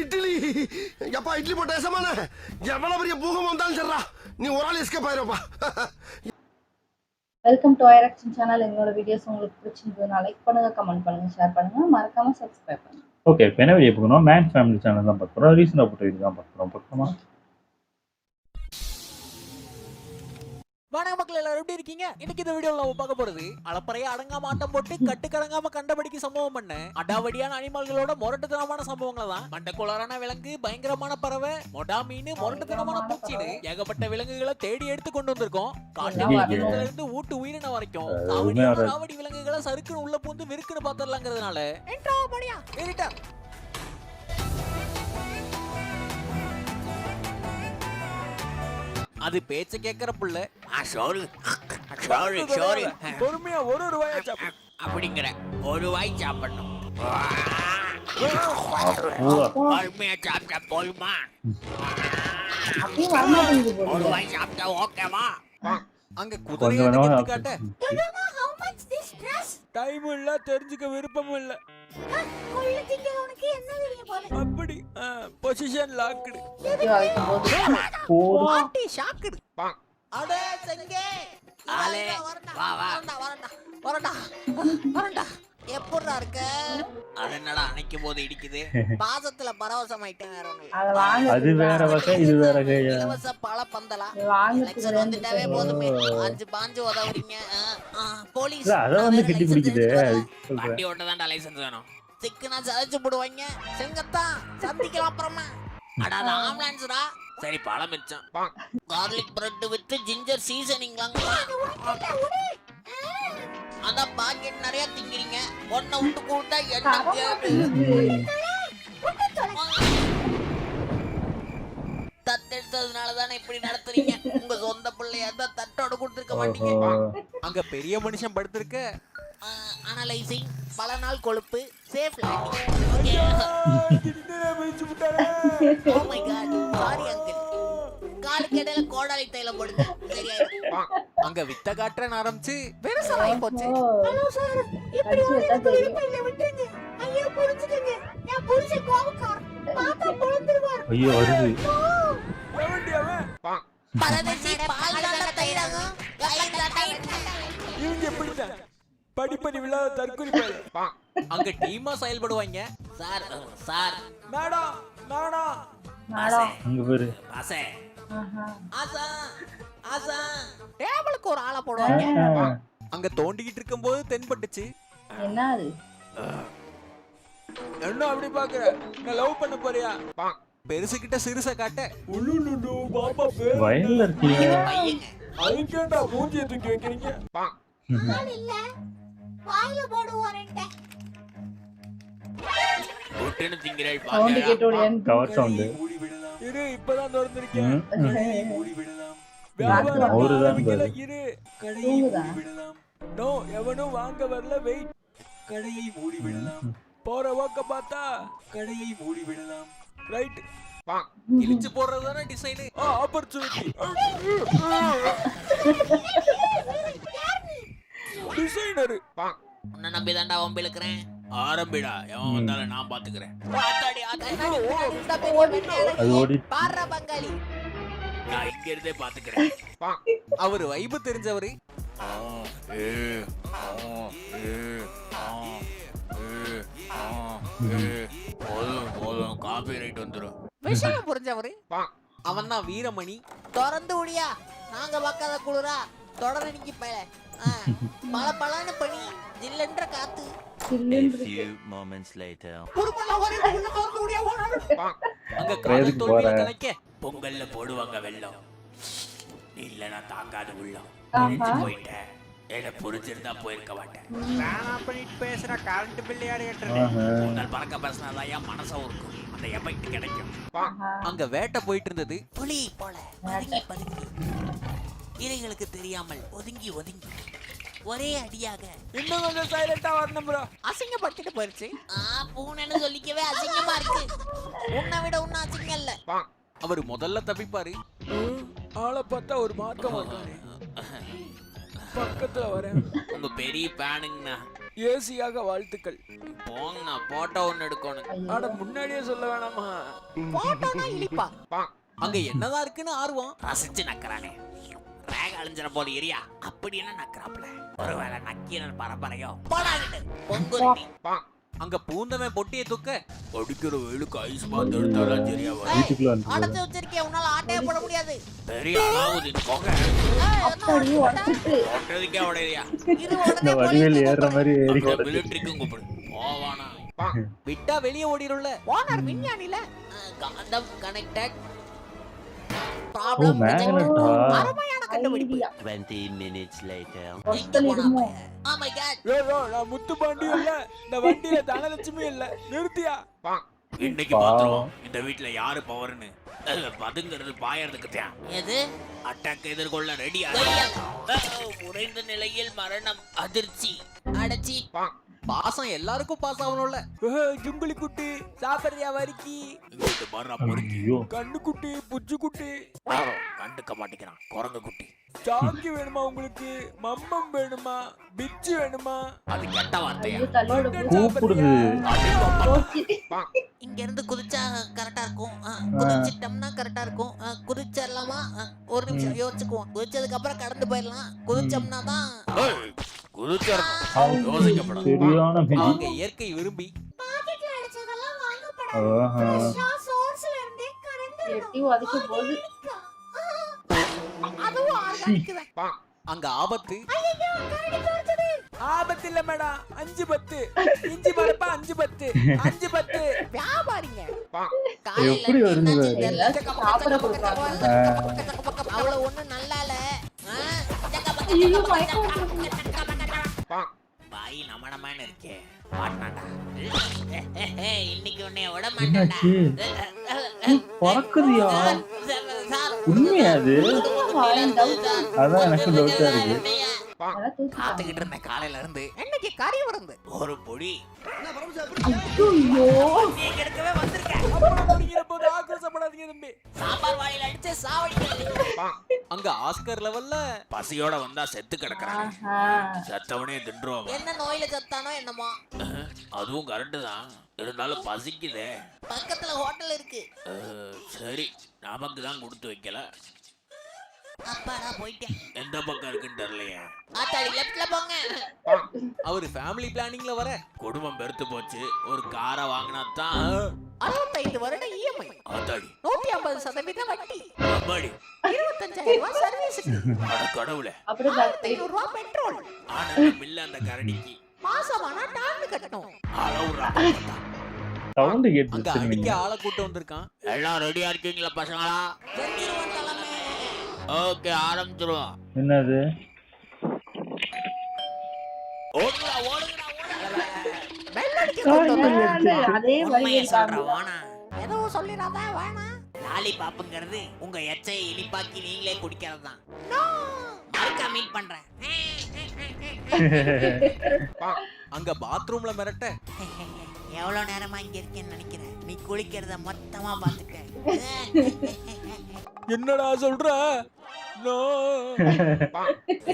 இட்லி எப்பா இட்லி போட்ட ஏசமான எவ்வளவு பெரிய பூகம் வந்தாலும் சரிடா நீ ஒரு ஆள் எஸ்கேப் ஆயிருப்பா. வெல்கம் டு ஐரக்ஷன் சேனல். எங்களோட வீடியோஸ் உங்களுக்கு பிடிச்சிருந்ததுன்னா லைக் பண்ணுங்க, கமெண்ட் பண்ணுங்க, ஷேர் பண்ணுங்க, மறக்காம சப்ஸ்கிரைப் பண்ணுங்க. ஓகே, இப்போ என்ன வீடியோ பார்க்கணும்? மேன் ஃபேமிலி சேனல் தான் பார்க்க போகிறோம். ரீசெண்டாக போட்டு வீடியோ தான் பார்க்க போகிறோம். பார்க்கலாமா? வணக்கம் மக்கள், எல்லாரும் எப்படி இருக்கீங்க? இன்னைக்கு இந்த வீடியோல நம்ம பார்க்க போறது அளப்பறையா அடங்காம ஆட்டம் போட்டு கட்டுக்கடங்காம கண்டபடிக்கு சம்பவம் பண்ண அடாவடியான அனிமல்களோட முரட்டுத்தனமான சம்பவங்களை தான். மண்டக்கோளாறான விலங்கு, பயங்கரமான பறவை, மொடா மீன், முரட்டுத்தனமான பூச்சின்னு ஏகப்பட்ட விலங்குகளை தேடி எடுத்து கொண்டு வந்திருக்கோம். காட்டு விலங்குல இருந்து ஊட்டு உயிரின வரைக்கும் ராவடி விலங்குகளை சறுக்குன்னு உள்ள பூந்து விருக்குன்னு பாத்திரலாங்கிறதுனால அது பேச்ச கேக்குற புள்ள பொறுமையா ஒரு ரூபாய் அப்படிங்கிற ஒரு வாய் சாப்பிடணும். பொறுமையா சாப்பிட்டா போதுமா? ஒரு வாய் சாப்பிட்டா ஓகேவா? அங்க குதிரையை காட்ட டைம் இல்ல, தெரிஞ்சுக்க விருப்பமும் இல்ல. அப்படி பொசிஷன் லாக்டு. பாட்டி ஷாக்டு. அட செங்கே ஆலே வா வா வரடா வரடா. எப்பறா இருக்க? அது என்னடா அணைக்கும் போது இடிக்குது. பாசத்துல பரவசமாயிட்டேன். வேற ஒண்ணு. அது வேற வகை, இது வேற வகை. இலவச பழ பந்தலா எலெக்ஷன் வந்துட்டாவே போதுமே 5 உதவுறீங்க. போலீஸ் அத வந்து கட்டி பிடிக்குது. வண்டி ஓட்ட தான் லைசென்ஸ் வேணும். சிக்கனா சதைச்சு போடுவாங்க. செங்கத்தா சந்திக்கலாம் அப்புறமா. அட அது ஆம்புலன்ஸ்டா. சரி பழம் மிச்சம். கார்லிக் பிரெட் வித் ஜிஞ்சர் சீசனிங்லாம். அத பாக்கெட் நிறைய திங்கிறீங்க. ஒண்ணு விட்டு கூட்டா என்ன தத்தெடுத்ததுனால தானே இப்படி நடத்துறீங்க. உங்க சொந்த பிள்ளையா தான் தட்டோட கொடுத்துருக்க மாட்டீங்க. அங்க பெரிய மனுஷன் படுத்திருக்க. அனலைசிங் பல நாள் கொழுப்பு safe landing. Oh my God, sorry uncle. காலுக்கு இடையில கோடாலி தைலம் போடுங்க. சரியா? அங்க வித்த காட்டுறேன்னு ஆரம்பிச்சு பெருசாகி போச்சு. ஹலோ சார், இப்படி ஒரு விருப்பம் விட்டுருங்க. ஐயோ புரிஞ்சுக்கங்க, நான் புரிஞ்ச கோவக்கார பாத்தா பொளந்துருவார். ஐயோ வருது. பரதேசி பால்கார தைராங்க. இவங்க எப்படிதான் படிப்பறிவு இல்லாத தற்கொலை பாரு. அங்க டீமா செயல்படுவாங்க. Sir sir madam madam madam அங்க பாரு. பாசே ஆசா ஆசா டேபிளுக்கு ஒரு ஆளை போடுவாங்க. அங்க தோண்டிக்கிட்டு இருக்கும்போது தென்பட்டுச்சு. என்ன அது? என்ன அப்படி பாக்குற? நான் லவ் பண்ண போறியா? பெருசுகிட்ட சிறுச காட்ட உள்ளுள்ளு பாப்பா பேர் வயல்ல இருக்கீங்க. அதுக்கேண்டா மூஞ்சியை தூக்கி வைக்கிறீங்க? இல்ல வாயில போடுவாரேன்டே. ஒட்டன திங்கறாய் சவுண்ட் கேட்டோடியன். Cover sound. இரு இப்பதான் திறந்திருக்கேன். அவருதான் பாரு. இரு கடையை மூடி விடலாம். நோ எவனும் வாங்க வரல. வெயிட். கடையை மூடி விடலாம். போற வாக்க பார்த்தா கடையை மூடி விடலாம். ரைட். கிழிச்சு போடுறதுதானே டிசைன். ஆப்பர்ச்சுனிட்டி. டிசைனர் உன்னை நம்பிதான்டா வம்பிழுக்கிறேன். ஆரம்பிடா, எவன் வந்தாலும் நான் பாத்துக்கிறேன். அது ஓடி பாடுற பங்காளி, நான் இங்க இருந்தே பாத்துக்கிறேன். அவரு வைபு தெரிஞ்சவரு. போதும் காபி ரைட் வந்துடும். விஷயம் புரிஞ்சவரு. அவன் தான் வீரமணி. திறந்து முடியா, நாங்க பார்க்காத குளிரா தொடர நிக்கி பய பல பலன்னு பனி ஜில்லென்ற காத்து. அங்க காதல் தோல்வியில கணக்க பொங்கல்ல போடுவாங்க வெள்ளம். இல்லனா தாங்காத உள்ளம். போயிட்டேன். என்ன புரிஞ்சிருந்தா போயிருக்க மாட்டேன். வேணா பண்ணிட்டு பேசுற கரண்ட் பில் யாரு ஏற்றுறது? பொங்கல் பறக்க பேசினாதான் என் மனசு இருக்கும். அந்த எஃபெக்ட் கிடைக்கும். அங்க வேட்டை போயிட்டு இருந்தது. புலி போல பதுங்கி பதுங்கி இறைகளுக்கு தெரியாமல் ஒதுங்கி ஒதுங்கி ஒரே அடியாக. இன்னும் கொஞ்சம் சைலண்டா வரணும் ப்ரோ. அசிங்கப்பட்டுட்டு போயிருச்சு. பூனைன்னு சொல்லிக்கவே அசிங்கமா இருக்கு. உன்னை விட உன்ன அசிங்கம் இல்ல. அவர் முதல்ல தப்பிப்பாரு. ஆளை பார்த்தா ஒரு மார்க்கம் வந்தாரு. பக்கத்துல வரேன். உங்க பெரிய பேனுங்கண்ணா. ஏசியாக வாழ்த்துக்கள். போங்க போட்டோ ஒன்னு எடுக்கணும். ஆனா முன்னாடியே சொல்ல வேணாமா? போட்டோனா இழிப்பா. அங்க என்னதான் இருக்குன்னு ஆர்வம் ரசிச்சு நக்கறானே. ரேக அழிஞ்சற போல ஏரியா அப்படி என்ன நக்கறாப்ல. ஒருவேளை நக்கீரன் பரம்பரையோ போடாகிட்டு பொங்குருட்டி. அங்க பூந்தமே பொட்டியை தூக்க அடிக்கிற வெயிலுக்கு ஐஸ் பாத்து எடுத்தாலும் சரியா வரும். வீட்டுக்குள்ள வந்து அடச்சு வச்சிருக்கே உன்னால ஆட்டே போட முடியாது. பெரிய அலாவுதீன் போக அப்படியே உடச்சிட்டு ஒட்டதுக்கே உடையா. இது இந்த வடிவேல் ஏறுற மாதிரி ஏறி மிலிட்டரிக்கும் கூப்பிடு போவானா. விட்டா வெளியே ஓடிரும்ல. ஓனர் விஞ்ஞானில காந்தம் கனெக்டட் ப்ராப்ளம் மேக்னட்டா அருமையான கண்டுபிடிப்பு. 20 minutes later. ஒத்தலிடுமோ Oh my god. ஏதோ நான் முத்து பாண்டியும் இல்ல, இந்த வண்டியில தனலட்சுமி இல்ல, நிறுத்தியா? இன்னைக்கு பாத்துறோம் இந்த வீட்ல யாரு பவர்னு. பதுங்கிறது பாயறதுக்கு தான். எது அட்டாக் எதிர்கொள்ள ரெடியா? உறைந்த நிலையில் மரணம் அதிர்ச்சி அடச்சி. பாசம் எல்லாருக்கும் பாஸ் ஆகணும்ல. ஜுங்குலி குட்டி சாப்பிடுறியா வரிக்கி? இங்கிட்டு பாரு பொறுக்கி. ஐயோ கண்ணு குட்டி புச்சு குட்டி கண்டுக்க மாட்டேங்கிறான் குரங்கு குட்டி. சாக்கி வேணுமா உங்களுக்கு? மம்மம் வேணுமா? பிச்சு வேணுமா? அது கெட்ட வார்த்தையா? ஐயோ தலையோட கூப்பிடுது. இங்க இருந்து குதிச்சா கரெக்டா இருக்கும். குதிச்சிட்டோம்னா கரெக்டா இருக்கும். குதிச்சிடலாமா? ஒரு நிமிஷம் யோசிச்சுக்குவோம். குதிச்சதுக்கு அப்புறம் கடந்து போயிடலாம். குதிச்சோம்னா தான் சரியான மிதி. அவங்க இயற்கை விரும்பி பாக்கெட்ல அடிச்சதெல்லாம் வாங்கப்படாது. ஆஹா. ஃப்ரெஷ்ஷா சோர்ஸ்ல இருந்தே கறந்து எட்டி உதைக்க போகுது. அதுவும் ஆர்கானிக் தான். அங்க ஆபத்து. ஐயோ கரடி தோத்துது. ஆபத்து இல்ல மேடம், 5-10 இஞ்சி பரப்பா 5-10 5-10 வியாபாரிங்க எப்படி வருது பாரு. சாப்பிட கொடுப்பாங்க. அவ்வளவு ஒண்ணு நல்லா இல்ல. ஐயோ மயக்கம் வந்துருச்சு. பாய் நமனமான இருக்கே மாட்டாடா. இன்னைக்கு உன்னை விட மாட்டாடா. என்னாச்சு? பறக்குதியா? உண்மையா அது? அதான் எனக்கு டவுட்டா இருக்கு. அதெல்லாம் தூக்கி காத்துக்கிட்டு இருந்தேன் காலையில இருந்து. இன்னைக்கு கறி வருது ஒரு பொடி. ஐயோ நீ எடுக்கவே வந்திருக்க. அப்புறம் குடிக்கிற போது ஆக்ரோஷப்படாதீங்க தம்பி. சாம்பார் வாயில அடிச்சு சாவடிக்க. அங்க ஆஸ்கர் லெவல்ல பசியோட வந்தா செத்து கிடக்குறாங்க. ஆஹா செத்தவனே தின்றுவாங்க. என்ன நோயில செத்தானோ என்னமோ. அதுவும் கரெக்ட் தான். இருந்தாலும் பசிக்குதே. பக்கத்துல ஹோட்டல் இருக்கு. சரி நமக்கு தான் கொடுத்து வைக்கல. அப்பாடா போயிட்டேன். எந்த பக்கம் இருக்குன்னு தெரியலையே. ஆத்தாடி லெஃப்ட்ல போங்க. அவர் ஃபேமிலி பிளானிங்ல வர குடும்பம் பெருத்து போச்சு. ஒரு காரை வாங்கினா தான் 65 வருட இஎம்ஐ. ஆத்தாடி 150% வட்டி. அம்மாடி 25000 ரூபாய் சர்வீஸ். அட கடவுளே. அப்படியே பேக் 500 ரூபாய் பெட்ரோல். ஆனா மில்ல அந்த கரடிக்கு மாசமானா டான்னு கட்டணும். அளவுறா. சவுண்ட் அங்க கேட்டுச்சு. அடிக்க ஆளை கூட்டு வந்திருக்கான். எல்லாம் ரெடியா இருக்கீங்களா பசங்களா? ஓகே ஆரம்பிச்சிருவோம். என்னது? ஓடுங்கடா ஓடுங்கடா அதே வழியில் வாணா. ஏதோ சொல்லிடாத வாணா. லாலி பாப்புங்கிறது உங்க எச்சை இனிப்பாக்கி நீங்களே குடிக்கிறது தான். மறுக்கா மீட் பண்றேன். அங்க பாத்ரூம்ல மிரட்ட எவ்வளவு நேரமா இங்க இருக்கேன்னு நினைக்கிறேன். நீ குளிக்கிறத மொத்தமா பாத்துட்டேன். என்னடா சொல்ற? நோ.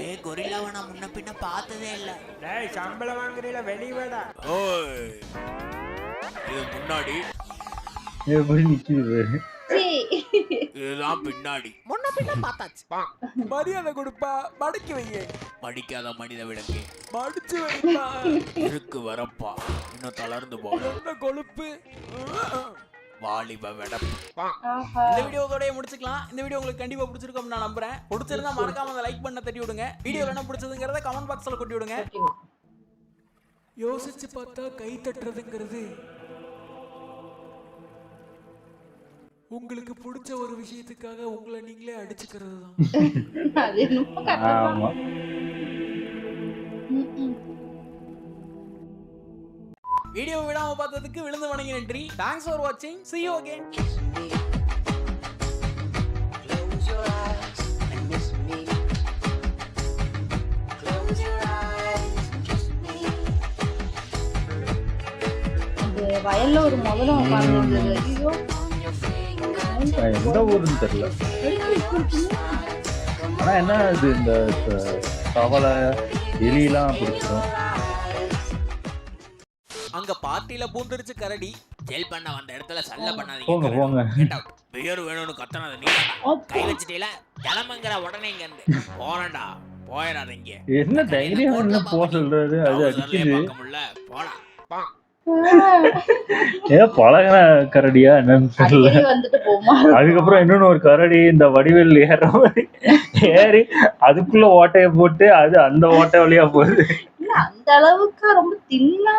ஏய் கொரில்லாவை நான் முன்ன பின்ன பார்த்ததே இல்ல. டேய் சம்பளம் வாங்குறீல வெளிய வாடா. ஓய் இது முன்னாடி எப்படி நிக்குது? இதுதான் பின்னாடி. முன்ன பின்ன பார்த்தாச்சு. மரியாதை கொடுப்பா, மடக்கி வைங்க. மடிக்காத மனித விலங்கு மடிச்சு வைப்பா. இருக்கு வரப்பா. இன்னும் தளர்ந்து போ. என்ன கொழுப்பு. வாலிப வெடப்பு. ஆஹா இந்த வீடியோவோட முடிச்சுக்கலாம். இந்த வீடியோ உங்களுக்கு கண்டிப்பா பிடிச்சிருக்கும் நான் நம்புறேன். பிடிச்சிருந்தா மறக்காம அந்த லைக் பண்ண தட்டி விடுங்க. வீடியோ என்ன பிடிச்சதுங்கறத கமெண்ட் பாக்ஸ்ல கொட்டி விடுங்க. யோசிச்சு பார்த்தா கை தட்டுறதுங்கிறது உங்களுக்கு பிடிச்ச ஒரு விஷயத்துக்காக உங்களை நீங்களே அடிச்சுக்கிறது தான். அது என்னமோ கரெக்டா ஆமா. வீடியோ விடாம பார்த்ததுக்கு விழுந்து வணங்கி நன்றி. Thanks for watching. See you again. வயல்ல ஒரு முதல்ல உட்கார்ந்து ஐயோ எந்த ஊருன்னு தெரியல. ஆனா என்ன இது இந்த தவளை எலியெல்லாம் பிடிச்சிடும். அங்க பார்ட்டில பூந்துருச்சு கரடி. ஜெல் பண்ண வந்த இடத்துல சல்ல போங்க பண்ணாதீங்க. போங்க. Get out. பியர் வேணும்னு கத்தனது நீ கை வச்சிட்டீல கிளம்புங்கிற உடனே இங்க இருந்து போறேன்டா. போயிடாதீங்க. என்ன தைரியம் ஒண்ணு போக சொல்றாரு, அது அடிக்குது. பார்க்க முடியல போடா. ஏன் பழகின கரடியா என்னன்னு தெரியல. அடிக்கடி வந்துட்டு போமா. அதுக்கப்புறம் இன்னொன்னு ஒரு கரடி இந்த வடிவேல் ஏற மாதிரி ஏறி அதுக்குள்ள ஓட்டைய போட்டு அது அந்த ஓட்டை வழியா போகுது. இல்ல அந்த அளவுக்கு ரொம்ப தின்னா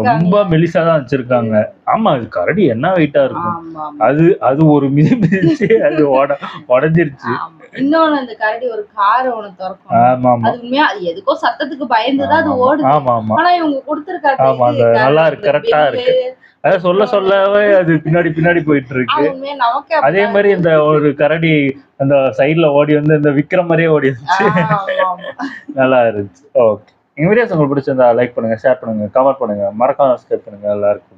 ரொம்ப மெலிசா தான் வச்சிருக்காங்க. ஆமா அது கரடி என்ன வெயிட்டா இருக்கும். ஆமா அது ஒரு மிதிச்சு அது உடஞ்சிருச்சு. இன்னொன்னு அந்த கரடி ஒரு கார ஒண்ணு திறக்கும். ஆமா ஆமா அது உண்மையா அது எதுக்கோ சத்தத்துக்கு பயந்துதான் அது ஓடுது. ஆமா ஆமா ஆனா இவங்க கொடுத்திருக்காங்க. ஆமா அந்த நல்லா இருக்கு, கரெக்டா இருக்கு. அத சொல்லவே அது பின்னாடி போயிட்டு இருக்கு. உண்மையா நமக்கே அதே மாதிரி இந்த ஒரு கரடி அந்த சைடுல ஓடி வந்து இந்த விக்ரம் மாதிரியே ஓடி இருந்துச்சு. நல்லா இருந்துச்சு. ஓகே, எங்க வீடியோஸ் உங்களுக்கு பிடிச்சிருந்தா லைக் பண்ணுங்க, ஷேர் பண்ணுங்க, கமெண்ட் பண்ணுங்க, மறக்காம சப்ஸ்கிரைப் பண்ணுங்க. எல்லாருக்கும்